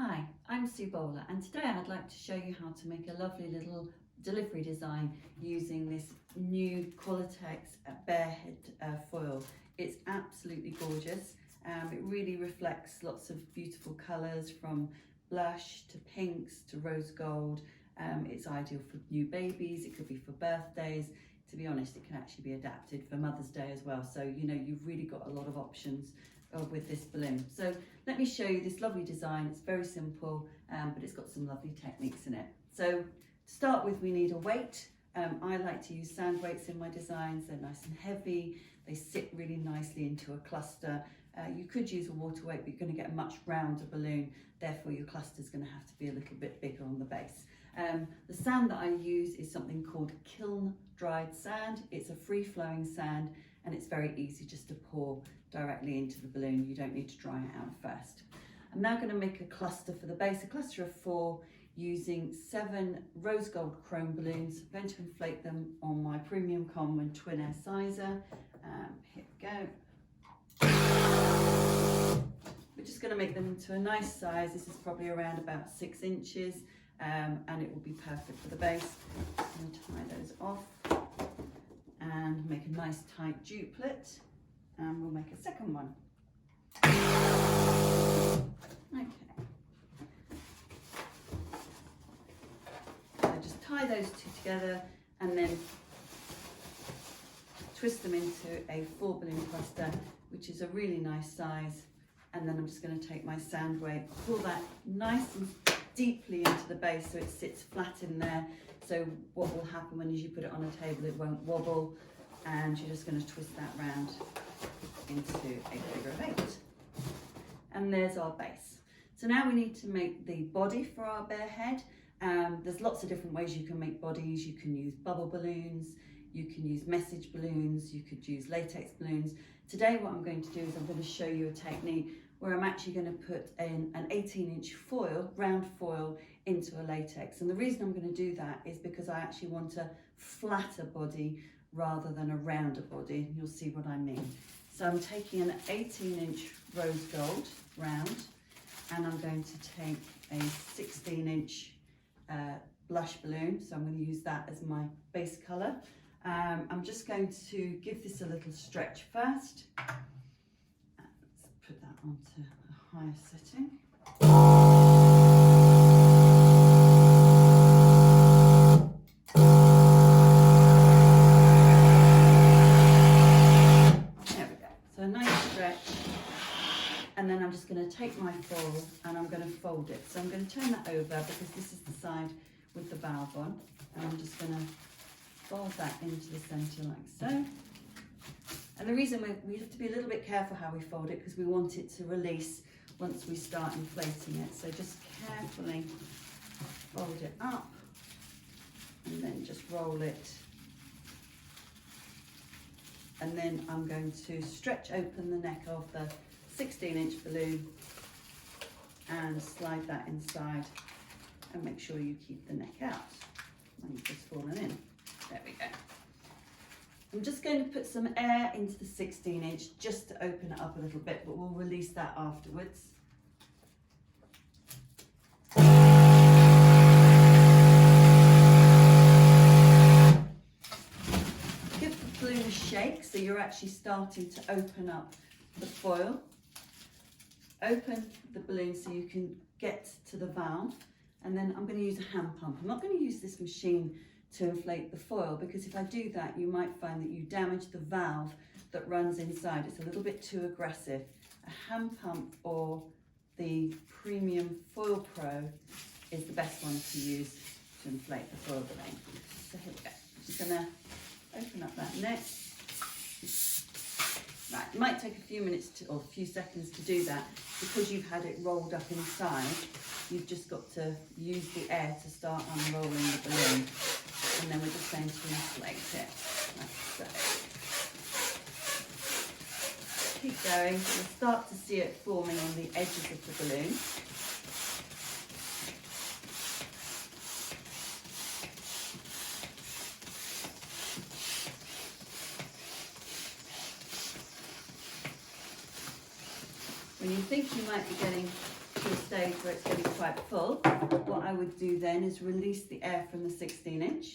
Hi, I'm Sue Bowler, and today I'd like to show you how to make a lovely little delivery design using this new Qualitex bear head foil. It's absolutely gorgeous. It really reflects lots of beautiful colours from blush to pinks to rose gold. It's ideal for new babies, it could be for birthdays. To be honest, it can actually be adapted for Mother's Day as well. So, you know, you've really got a lot of options with this balloon. So let me show you this lovely design. It's very simple, but it's got some lovely techniques in it. So to start with, we need a weight. I like to use sand weights in my designs. They're nice and heavy. They sit really nicely into a cluster. You could use a water weight, but you're going to get a much rounder balloon. Therefore, your cluster is going to have to be a little bit bigger on the base. The sand that I use is something called kiln dried sand. It's a free flowing sand, and it's very easy just to pour directly into the balloon. You don't need to dry it out first. I'm now going to make a cluster for the base, a cluster of 4 using 7 rose gold chrome balloons. I'm going to inflate them on my premium Conwin twin air sizer. Here we go. We're just going to make them into a nice size. This is probably around about 6 inches, and it will be perfect for the base. I'm going to tie those off and make a nice tight duplet, and we'll make a second one. Okay. So just tie those 2 together and then twist them into a 4 balloon cluster, which is a really nice size. And then I'm just going to take my sand weight, pull that nice and deeply into the base so it sits flat in there. So what will happen when you put it on a table, it won't wobble, and you're just going to twist that round into a figure of 8. And there's our base. So now we need to make the body for our bear head. There's lots of different ways you can make bodies. You can use bubble balloons, you can use message balloons, you could use latex balloons. Today what I'm going to do is I'm going to show you a technique where I'm actually going to put in an 18-inch foil, round foil, into a latex. And the reason I'm going to do that is because I actually want a flatter body rather than a rounder body. You'll see what I mean. So I'm taking an 18-inch rose gold round, and I'm going to take a 16-inch blush balloon. So I'm going to use that as my base colour. I'm just going to give this a little stretch first. Let's put that onto a higher setting. There we go. So a nice stretch. And then I'm just going to take my foil and I'm going to fold it. So I'm going to turn that over because this is the side with the valve on. And I'm just going to fold that into the centre like so. And the reason we have to be a little bit careful how we fold it, because we want it to release once we start inflating it. So just carefully fold it up and then just roll it. And then I'm going to stretch open the neck of the 16-inch balloon and slide that inside, and make sure you keep the neck out when you've just fallen in. There we go. I'm just going to put some air into the 16-inch just to open it up a little bit, but we'll release that afterwards. Give the balloon a shake so you're actually starting to open up the foil. Open the balloon so you can get to the valve, and then I'm going to use a hand pump. I'm not going to use this machine to inflate the foil, because if I do that you might find that you damage the valve that runs inside. It's a little bit too aggressive. A hand pump or the Premium Foil Pro is the best one to use to inflate the foil balloon. So here we go. I'm just going to open up that neck. Right, it might take a few minutes or a few seconds to do that, because you've had it rolled up inside. You've just got to use the air to start unrolling the balloon, and then we're just going to inflate it like so. Keep going. You'll start to see it forming on the edges of the balloon. When you think you might be getting to a stage where it's getting quite full, what I would do then is release the air from the 16-inch,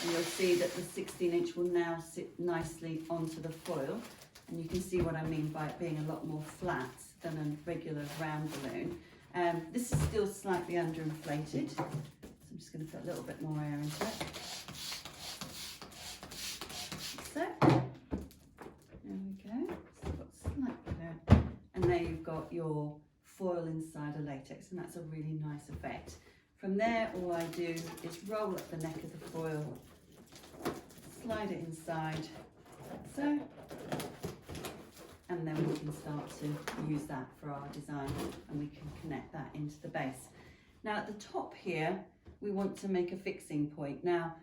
and you'll see that the 16-inch will now sit nicely onto the foil, and you can see what I mean by it being a lot more flat than a regular round balloon. This is still slightly underinflated, so I'm just going to put a little bit more air into it. So, there we go, so I've got slightly there. And there you've got your foil inside a latex, and that's a really nice effect. From there, all I do is roll up the neck of the foil, slide it inside, like so, and then we can start to use that for our design, and we can connect that into the base. Now at the top here, we want to make a fixing point. Now,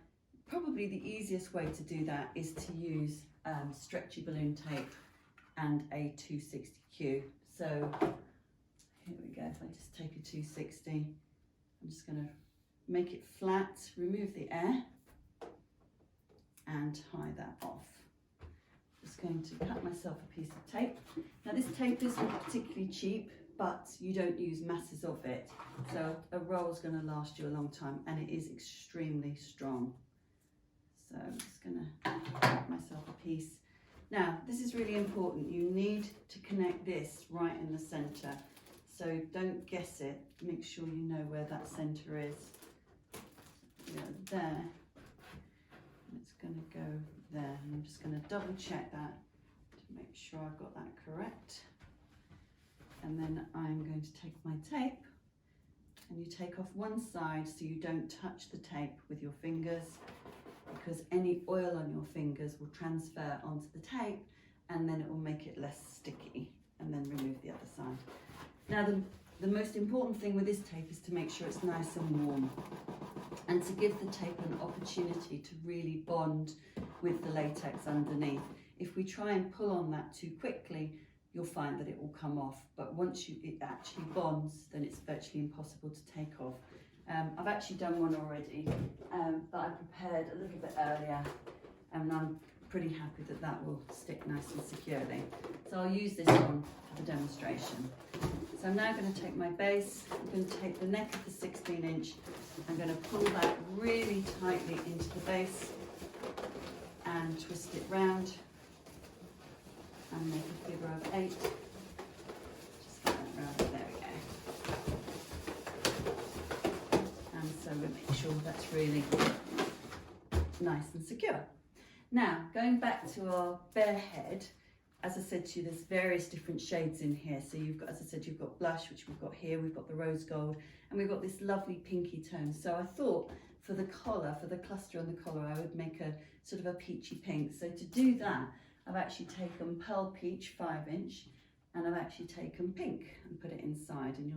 probably the easiest way to do that is to use stretchy balloon tape and a 260Q. So here we go, if I just take a 260, I'm just going to make it flat, remove the air and tie that off. Just going to cut myself a piece of tape. Now this tape isn't particularly cheap, but you don't use masses of it. So a roll is going to last you a long time, and it is extremely strong. So I'm just going to cut myself a piece. Now, this is really important. You need to connect this right in the center. So don't guess it. Make sure you know where that center is. Yeah, there. It's going to go there. And I'm just going to double check that to make sure I've got that correct. And then I'm going to take my tape, and you take off one side so you don't touch the tape with your fingers, because any oil on your fingers will transfer onto the tape, and then it will make it less sticky, and then remove the other side. Now the most important thing with this tape is to make sure it's nice and warm, and to give the tape an opportunity to really bond with the latex underneath. If we try and pull on that too quickly, you'll find that it will come off, but once it actually bonds, then it's virtually impossible to take off. I've actually done one already that I prepared a little bit earlier, and I'm pretty happy that that will stick nice and securely. So I'll use this one for the demonstration. So I'm now going to take my base, I'm going to take the neck of the 16-inch, I'm going to pull that really tightly into the base and twist it round and make a figure of 8. Just like that round, there we go. And so we make sure that's really nice and secure. Now, going back to our bear head, as I said to you, there's various different shades in here. So you've got, as I said, you've got blush, which we've got here, we've got the rose gold, and we've got this lovely pinky tone. So I thought for the collar, for the cluster on the collar, I would make a sort of a peachy pink. So to do that, I've actually taken Pearl Peach 5-inch, and I've actually taken pink and put it inside, and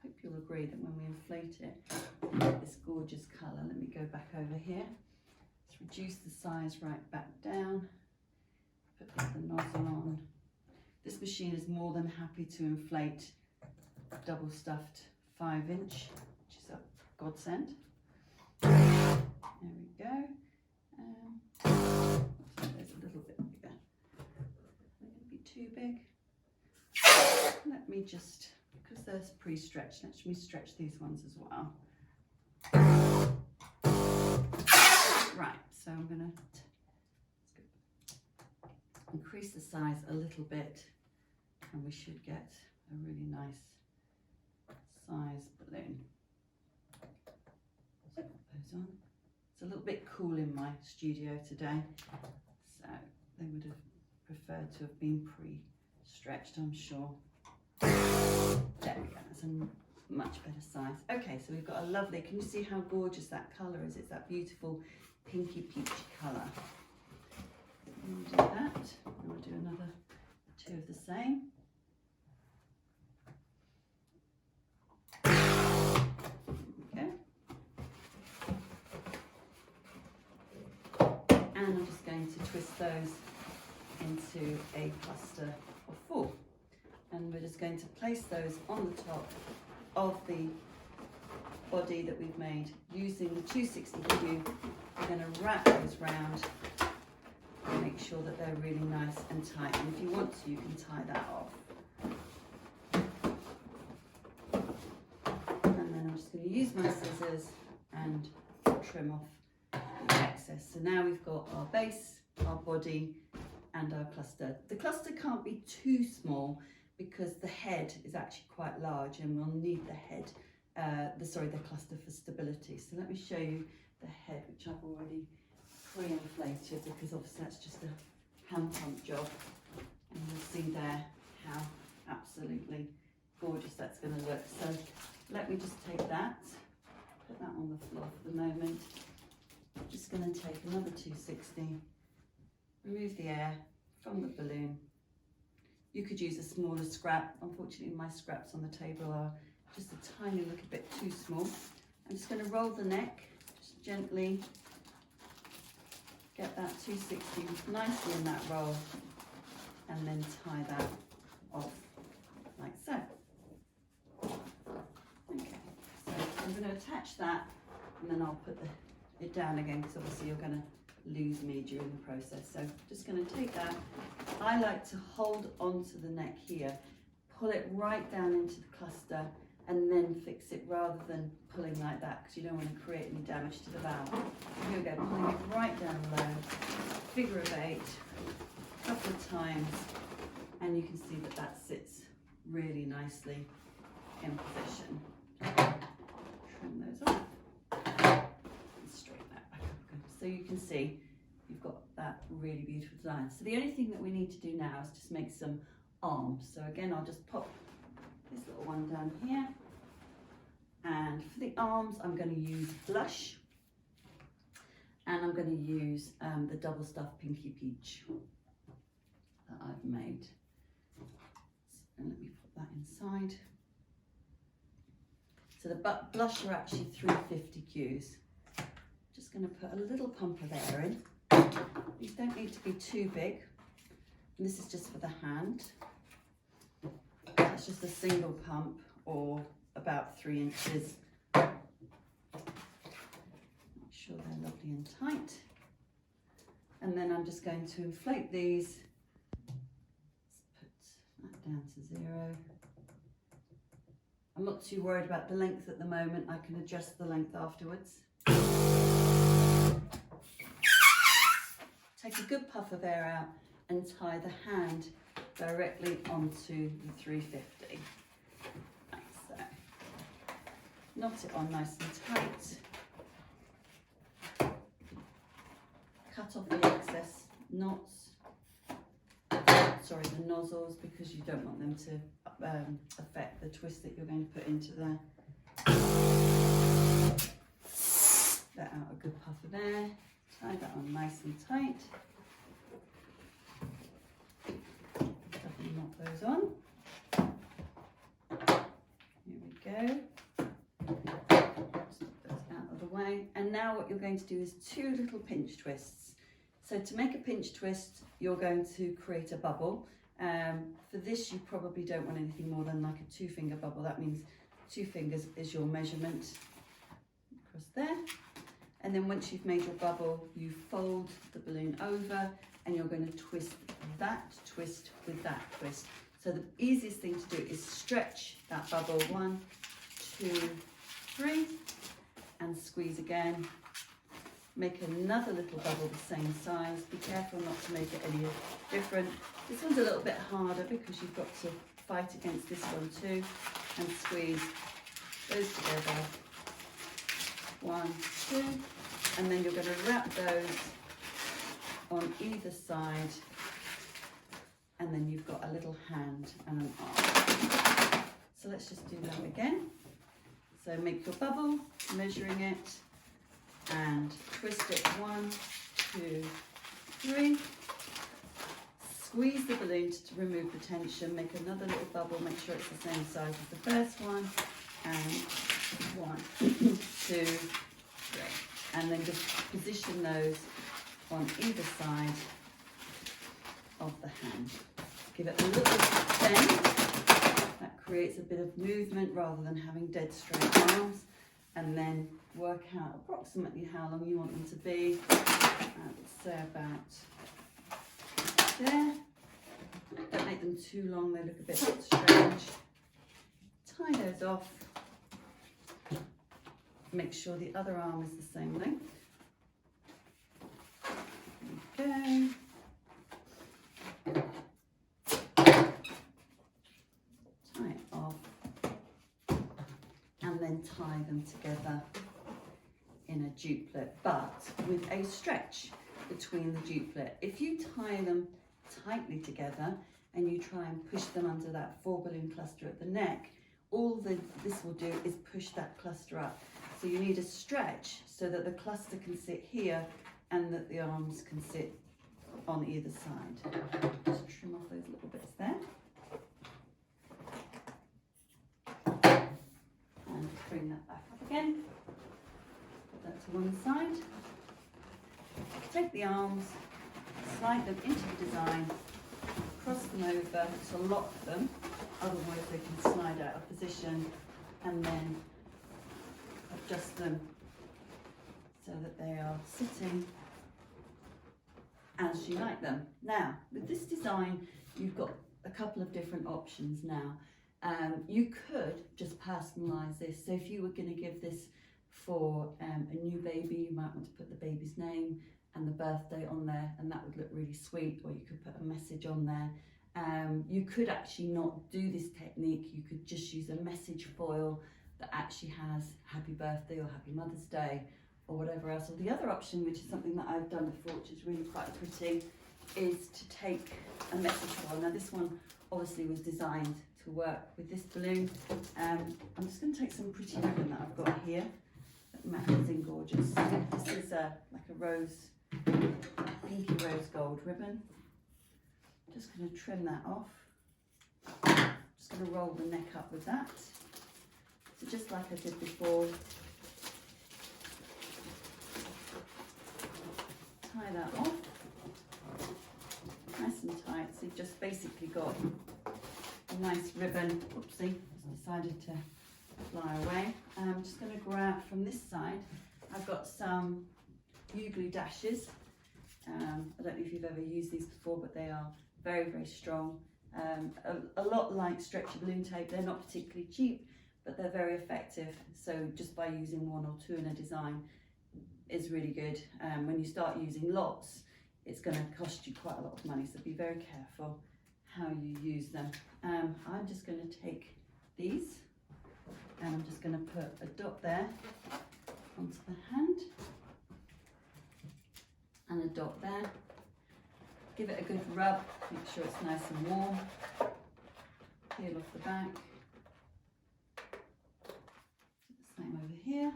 hope you'll agree that when we inflate it, we get this gorgeous colour. Let me go back over here. Let's reduce the size right back down. Put the nozzle on. This machine is more than happy to inflate a double stuffed 5-inch, which is a godsend. There we go. There's a little bit bigger. It's going to be too big. Let me just, because they're pre-stretched, let me stretch these ones as well. Right, so I'm going to increase the size a little bit, and we should get a really nice size balloon. Let's put those on. It's a little bit cool in my studio today, so they would have preferred to have been pre-stretched, I'm sure. There we go, that's a much better size. Okay, so we've got a lovely, can you see how gorgeous that colour is? It's that beautiful pinky peach colour. We'll do that, and we'll do another 2 of the same. Okay. And I'm just going to twist those into a cluster of 4. And we're just going to place those on the top of the body that we've made using the 260Q. We're going to wrap those round and make sure that they're really nice and tight. And if you want to, you can tie that off. use my scissors and trim off the excess. So now we've got our base, our body and our cluster. The cluster can't be too small because the head is actually quite large and we'll need the head, the cluster for stability. So let me show you the head, which I've already pre-inflated because obviously that's just a hand pump job. And you'll see there how absolutely gorgeous that's going to look. So let me just take that, put that on the floor for the moment. I'm just going to take another 260, remove the air from the balloon. You could use a smaller scrap. Unfortunately, my scraps on the table are just a tiny little bit too small. I'm just going to roll the neck, just gently get that 260 nicely in that roll, and then tie that off like so. Okay, so I'm going to attach that, and then I'll put it down again because obviously you're going to lose me during the process. So just going to take that. I like to hold onto the neck here, pull it right down into the cluster and then fix it rather than pulling like that because you don't want to create any damage to the valve. Here we go, pulling it right down low, figure of 8, a couple of times, and you can see that that sits really nicely in position. Trim those off. Straighten that back up good. So you can see you've got that really beautiful design. So the only thing that we need to do now is just make some arms. So again, I'll just pop this little one down here. And for the arms, I'm going to use blush. And I'm going to use the double stuffed Pinky Peach that I've made. And let me put that inside. So the blush are actually 350 Qs. Just going to put a little pump of air in. These don't need to be too big. And this is just for the hand. That's just a single pump or about 3 inches. Make sure they're lovely and tight. And then I'm just going to inflate these. Let's put that down to 0. I'm not too worried about the length at the moment. I can adjust the length afterwards. Take a good puff of air out and tie the hand directly onto the 350. Like so. Knot it on nice and tight. Cut off the excess knots, the nozzles, because you don't want them to affect the twist that you're going to put into there. Let out a good puff of air. Tie that on nice and tight. Definitely knot those on. Here we go. Just put those out of the way. And now what you're going to do is 2 little pinch twists. So to make a pinch twist, you're going to create a bubble. For this, you probably don't want anything more than like a 2-finger bubble. That means 2 fingers is your measurement. Across there. And then once you've made your bubble, you fold the balloon over and you're going to twist that twist with that twist. So the easiest thing to do is stretch that bubble 1, 2, 3 and squeeze again. Make another little bubble the same size. Be careful not to make it any different. This one's a little bit harder because you've got to fight against this one too, and squeeze those together. 1, 2, and then you're going to wrap those on either side, and then you've got a little hand and an arm. So let's just do that again. So make your bubble, measuring it, and twist it 1, 2, 3. Squeeze the balloon to remove the tension. Make another little bubble. Make sure it's the same size as the first one. And 1, 2, 3. And then just position those on either side of the hand. Give it a little bend. That creates a bit of movement rather than having dead straight arms. And then work out approximately how long you want them to be. Let's say about there. Don't make them too long, they look a bit strange. Tie those off. make sure the other arm is the same length. There we go. Tie it off and then tie them together in a duplet, but with a stretch between the duplet. If you tie them tightly together and you try and push them under that 4 balloon cluster at the neck, all this will do is push that cluster up. So you need a stretch so that the cluster can sit here and that the arms can sit on either side. Just trim off those little bits there. And bring that back up again. Put that to one side. Take the arms, slide them into the design, cross them over to lock them, otherwise they can slide out of position, and then adjust them so that they are sitting as you like them. Now, with this design, you've got a couple of different options now. You could just personalise this. So if you were going to give this for a new baby, you might want to put the baby's name and the birthday on there, and that would look really sweet, or you could put a message on there. You could actually not do this technique. You could just use a message foil that actually has happy birthday or happy Mother's Day or whatever else. Or the other option, which is something that I've done before, which is really quite pretty, is to take a message foil. Now this one obviously was designed to work with this balloon. I'm just going to take some pretty ribbon that I've got here that matches in gorgeous. This is like a rose, pinky rose gold ribbon. Just going to trim that off. Just going to roll the neck up with that. So just like I did before, tie that off, nice and tight. So you've just basically got a nice ribbon. Oopsie, just decided to fly away. I'm just going to grab from this side. I've got some U-glue dashes. I don't know if you've ever used these before, but they are very, very strong. A lot like stretchy balloon tape. They're not particularly cheap, but they're very effective. So just by using one or two in a design is really good. When you start using lots, it's going to cost you quite a lot of money, so be very careful how you use them. I'm just going to take these and I'm just going to put a dot there onto the hand and a dot there. Give it a good rub, make sure it's nice and warm. Peel off the back. The same over here.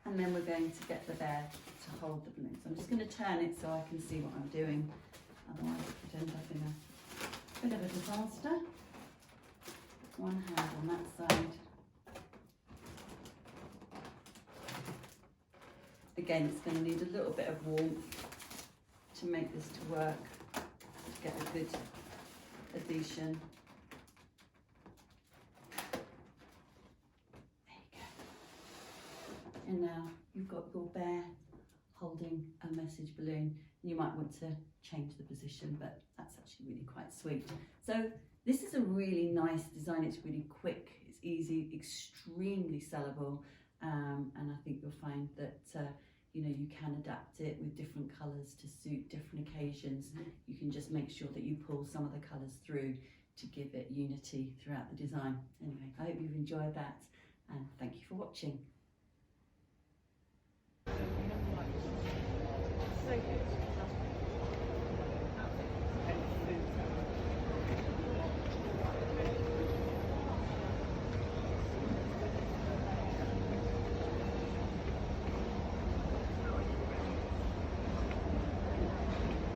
And then we're going to get the bear to hold the balloon. So I'm just going to turn it so I can see what I'm doing. Otherwise it could end up in a bit of a disaster. One hand on that side. Again, it's going to need a little bit of warmth to make this to work, to get a good adhesion. There you go. And now you've got your bear holding a message balloon. You might want to change the position, but that's actually really quite sweet. So this is a really nice design. It's really quick, it's easy, extremely sellable. And I think you'll find that you know, you can adapt it with different colours to suit different occasions. You can just make sure that you pull some of the colours through to give it unity throughout the design. Anyway, I hope you've enjoyed that, and thank you for watching. So good.